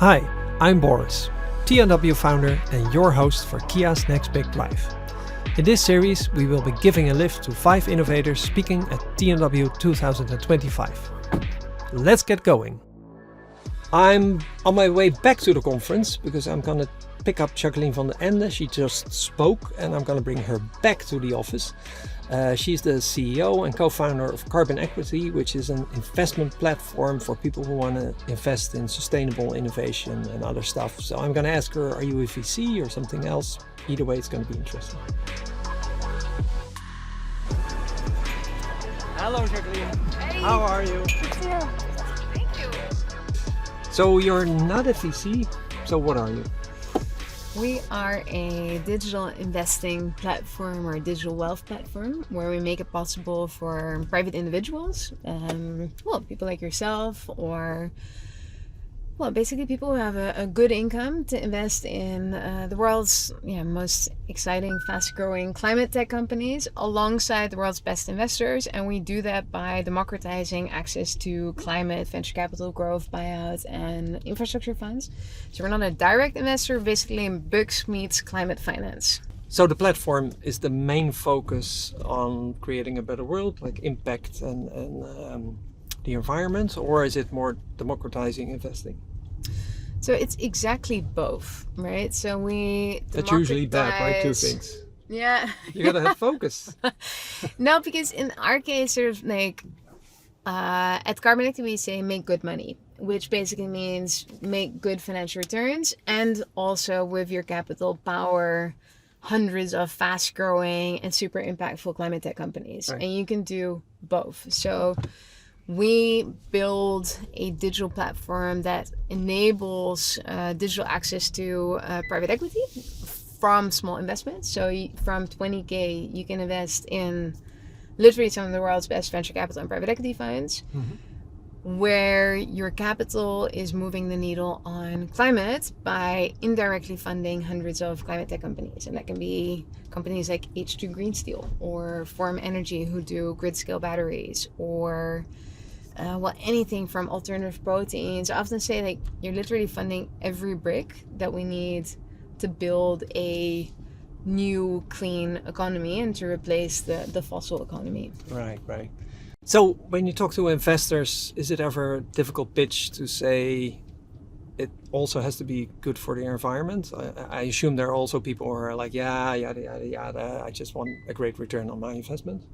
Hi, I'm Boris, TNW founder and your host for Kia's Next Big Life. In this series, we will be giving a lift to 5 innovators speaking at TNW 2025. Let's get going. I'm on my way back to the conference because I'm going to pick up Jacqueline from Ende. She just spoke and I'm going to bring her back to the office. She's the CEO and co-founder of Carbon Equity, which is an investment platform for people who want to invest in sustainable innovation and other stuff. So I'm going to ask her, are you a VC or something else? Either way, it's going to be interesting. Hello, Jacqueline. Hey. How are you? Good to you. Thank you. So you're not a VC. So what are you? We are a digital investing platform or a digital wealth platform where we make it possible for private individuals, people like yourself or basically people who have a good income to invest in the world's most exciting, fast-growing climate tech companies alongside the world's best investors. And we do that by democratizing access to climate, venture capital, growth, buyouts, and infrastructure funds. So we're not a direct investor, basically in books meets climate finance. So the platform is the main focus on creating a better world, like impact and the environment, or is it more democratizing investing? So it's exactly both, right? So That's usually bad, right? Two things. Yeah. You gotta have focus. No, because in our case, sort of like at Carbon Equity, we say make good money, which basically means make good financial returns and also with your capital power hundreds of fast growing and super impactful climate tech companies. Right. And you can do both. So we build a digital platform that enables digital access to private equity from small investments. So from 20K, you can invest in literally some of the world's best venture capital and private equity funds, where your capital is moving the needle on climate by indirectly funding hundreds of climate tech companies. And that can be companies like H2 Green Steel or Form Energy, who do grid scale batteries, or anything from alternative proteins. I often say, like, you're literally funding every brick that we need to build a new clean economy and to replace the fossil economy. Right. So when you talk to investors, is it ever a difficult pitch to say it also has to be good for the environment? I assume there are also people who are like, yada, I just want a great return on my investment.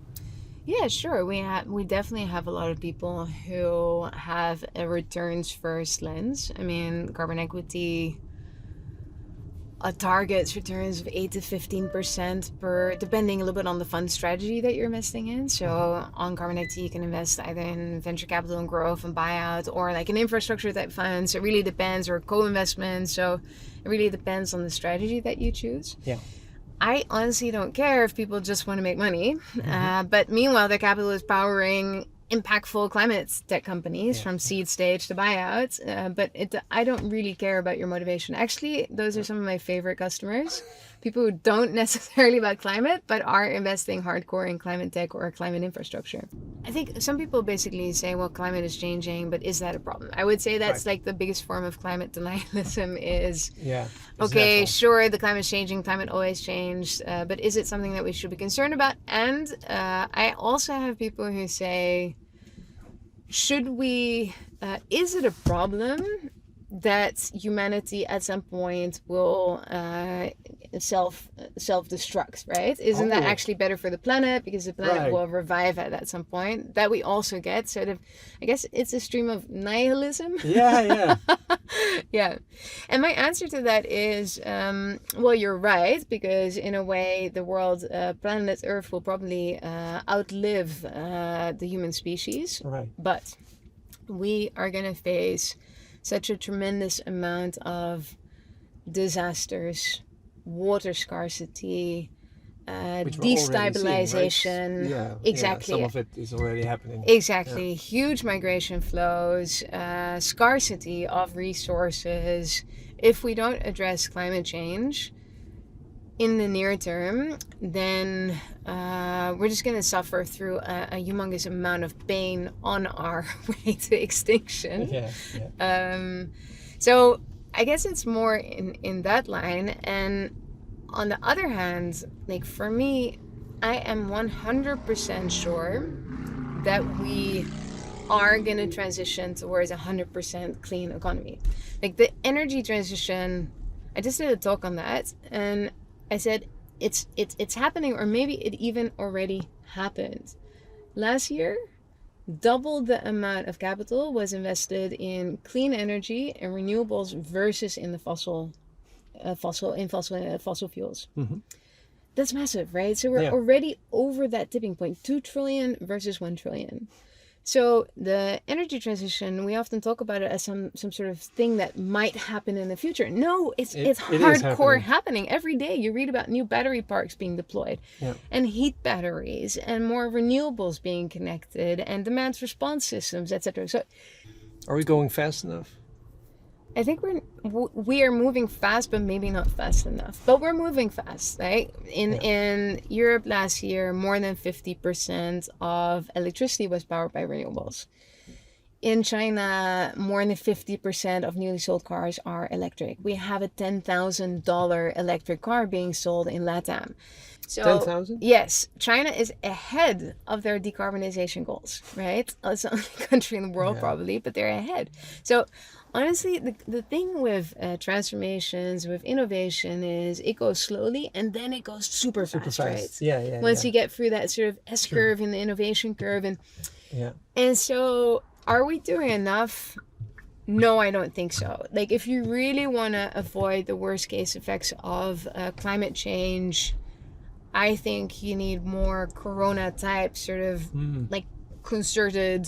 Yeah, sure. We definitely have a lot of people who have a returns first lens. I mean, Carbon Equity targets returns of 8 to 15% per, depending a little bit on the fund strategy that you're investing in. So on Carbon Equity, you can invest either in venture capital and growth and buyout, or like an infrastructure type funds. It really depends, or co-investment. So it really depends on the strategy that you choose. Yeah. I honestly don't care if people just want to make money. But meanwhile, their capital is powering impactful climate tech companies from seed stage to buyouts. But I don't really care about your motivation. Actually, those are some of my favorite customers. People who don't necessarily about climate, but are investing hardcore in climate tech or climate infrastructure. I think some people basically say, well, climate is changing, but is that a problem? I would say that's like the biggest form of climate denialism is, okay, sure, the climate is changing, climate always changed, but is it something that we should be concerned about? And I also have people who say, is it a problem that humanity at some point will self-destruct, right? Isn't that actually better for the planet, because the planet will revive at some point? That we also get sort of, I guess it's a stream of nihilism. Yeah. Yeah. And my answer to that is, well, you're right, because in a way the world, planet Earth will probably outlive the human species. Right. But we are going to face such a tremendous amount of disasters, water scarcity, destabilization. Right? Yeah, exactly. Some of it is already happening. Exactly. Huge migration flows, scarcity of resources. If we don't address climate change in the near term, then we're just going to suffer through a humongous amount of pain on our way to extinction. Yeah. So I guess it's more in that line. And on the other hand, like for me, I am 100% sure that we are going to transition towards 100% clean economy. Like the energy transition, I just did a talk on that, and I said it's happening, or maybe it even already happened. Last year, double the amount of capital was invested in clean energy and renewables versus in the fossil fuels. Mm-hmm. That's massive, right? So we're already over that tipping point, 2 trillion versus 1 trillion. So the energy transition, we often talk about it as some sort of thing that might happen in the future. No, it's hardcore happening. Every day you read about new battery parks being deployed, and heat batteries, and more renewables being connected, and demand response systems, etc. So are we going fast enough? I think we are moving fast, but maybe not fast enough. But we're moving fast, right? In Europe last year, more than 50% of electricity was powered by renewables. In China, more than 50% of newly sold cars are electric. We have a $10,000 electric car being sold in LATAM. So 10,000? Yes, China is ahead of their decarbonization goals, right? It's the only country in the world probably, but they're ahead. So honestly, the thing with transformations, with innovation, is it goes slowly and then it goes super fast, right? Once you get through that sort of S-curve in the innovation curve. And so are we doing enough? No, I don't think so. Like if you really want to avoid the worst case effects of climate change, I think you need more Corona type sort of like concerted,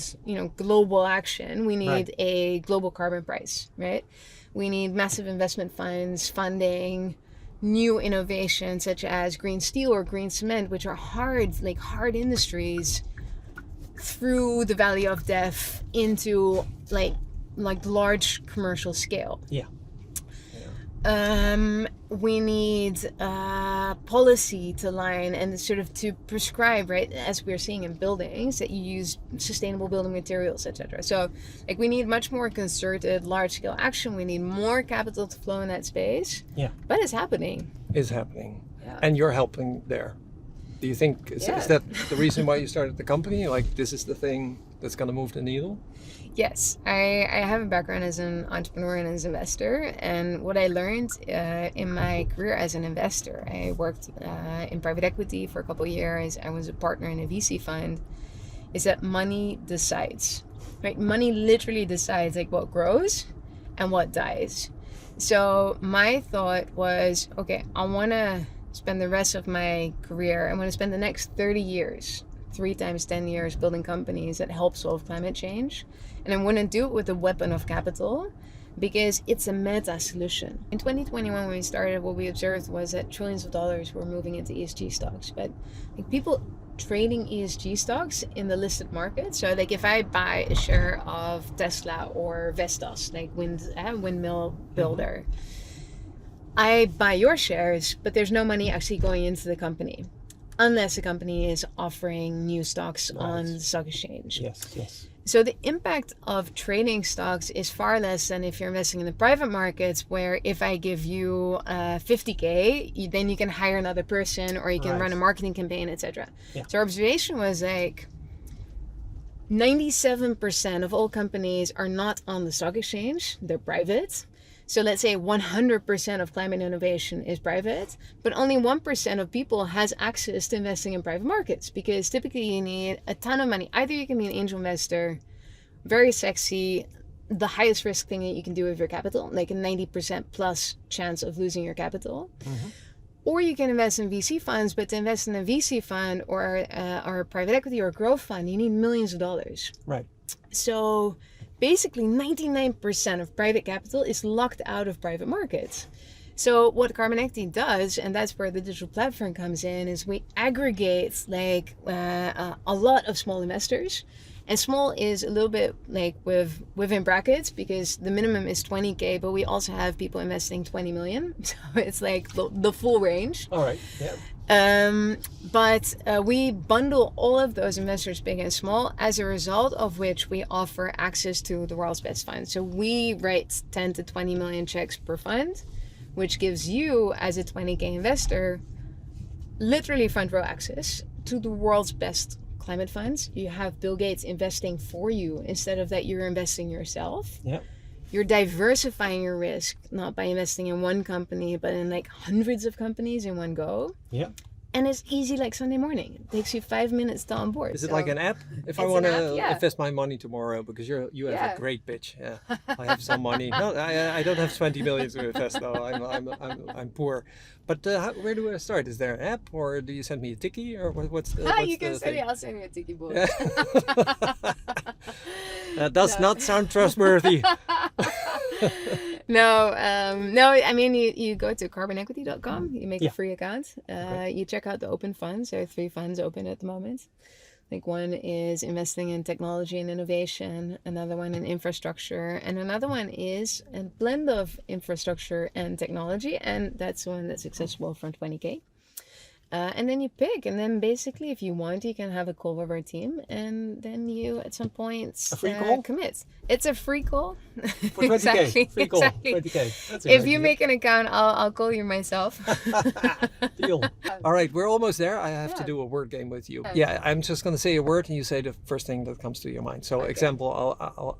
global action. We need a global carbon price, right? We need massive investment funds funding new innovations such as green steel or green cement, which are hard industries, through the valley of death into like large commercial scale. We need policy to line and sort of to prescribe, right, as we're seeing in buildings, that you use sustainable building materials, etc. So like we need much more concerted large scale action. We need more capital to flow in that space. But it's happening. And you're helping there. Do you think is that the reason why you started the company? Like this is the thing that's going to move the needle? Yes, I have a background as an entrepreneur and as an investor, and what I learned in my career as an investor, I worked in private equity for a couple of years. I was a partner in a VC fund. Is that money decides, right? Money literally decides like what grows and what dies. So my thought was, okay, I want to spend the rest of my career, I want to spend the next 30 years, 3 times 10 years building companies that help solve climate change. And I want to do it with a weapon of capital because it's a meta solution. In 2021, when we started, what we observed was that trillions of dollars were moving into ESG stocks. But like, people trading ESG stocks in the listed market. So like if I buy a share of Tesla or Vestas, like windmill builder, I buy your shares, but there's no money actually going into the company unless the company is offering new stocks on the stock exchange. Yes. So the impact of trading stocks is far less than if you're investing in the private markets, where if I give you 50K, then you can hire another person or you can run a marketing campaign, etc. So our observation was like 97% of all companies are not on the stock exchange, they're private. So let's say 100% of climate innovation is private, but only 1% of people has access to investing in private markets, because typically you need a ton of money. Either you can be an angel investor, very sexy, the highest risk thing that you can do with your capital, like a 90% plus chance of losing your capital. Or you can invest in VC funds, but to invest in a VC fund or a private equity or a growth fund, you need millions of dollars. Right. So basically 99% of private capital is locked out of private markets. So what Carbon Equity does, and that's where the digital platform comes in, is we aggregate like a lot of small investors And small is a little bit like within brackets because the minimum is 20K, but we also have people investing 20 million. So it's like the full range. All right. Yeah. But we bundle all of those investors, big and small, as a result of which we offer access to the world's best fund. So we write 10 to 20 million checks per fund, which gives you, as a 20K investor, literally front row access to the world's best climate funds. You have Bill Gates investing for you instead of that you're investing yourself. Yeah. You're diversifying your risk, not by investing in one company, but in like hundreds of companies in one go. Yeah. And it's easy like Sunday morning. It takes you 5 minutes to onboard. Is it like an app? If I want to yeah. invest my money tomorrow, because you have Yeah. a great pitch. Yeah, I have some money. No, I don't have 20 million to invest though. I'm poor. But where do I start? Is there an app, or do you send me a ticky, or what's the? You can send me. I'll send you a ticky book. Yeah. That does not sound trustworthy. No. I mean, you go to carbonequity.com. You make a free account. You check out the open funds. There are 3 funds open at the moment. Like one is investing in technology and innovation, another one in infrastructure, and another one is a blend of infrastructure and technology, and that's the one that's accessible from 20K. And then you pick, and then basically, if you want, you can have a call with our team, and then you at some point commit. It's a free call. For 20K. Exactly. Free call. Exactly. 20K. That's If you make an account, I'll call you myself. Deal. All right, we're almost there. I have to do a word game with you. Yeah, I'm just going to say a word, and you say the first thing that comes to your mind. So, example,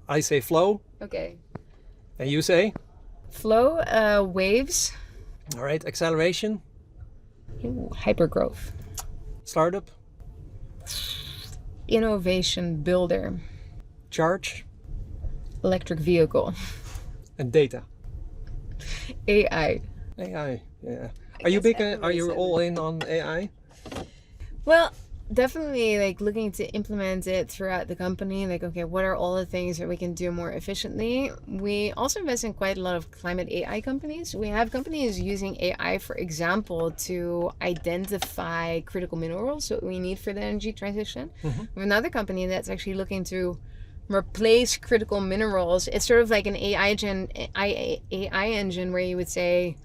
I say flow. Okay. And you say? Flow, waves. All right, acceleration. Hypergrowth. Startup. Innovation builder. Charge. Electric vehicle. And data. AI. AI, yeah. Are you big? Are you all in on AI? Well, definitely like looking to implement it throughout the company. Like, okay, what are all the things that we can do more efficiently? We also invest in quite a lot of climate AI companies. We have companies using AI, for example, to identify critical minerals that we need for the energy transition. Mm-hmm. We have another company that's actually looking to replace critical minerals. It's sort of like an AI engine where you would say,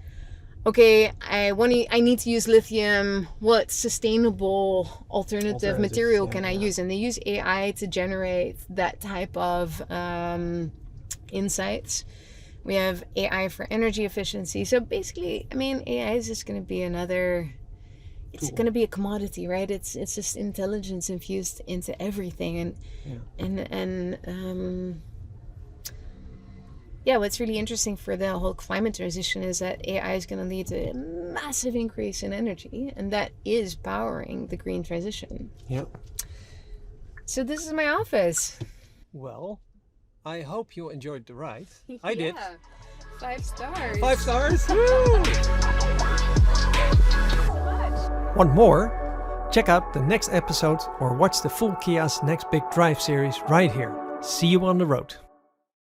okay, I need to use lithium. What sustainable alternative material can I use? And they use AI to generate that type of insights. We have AI for energy efficiency. So basically, I mean, AI is just going to be another. It's going to be a commodity, right? It's just intelligence infused into everything, what's really interesting for the whole climate transition is that AI is going to lead to a massive increase in energy, and that is powering the green transition. Yep. So this is my office. Well, I hope you enjoyed the ride. I did. 5 stars. 5 stars. Woo! Want more? Check out the next episode or watch the full Kia's Next Big Drive series right here. See you on the road.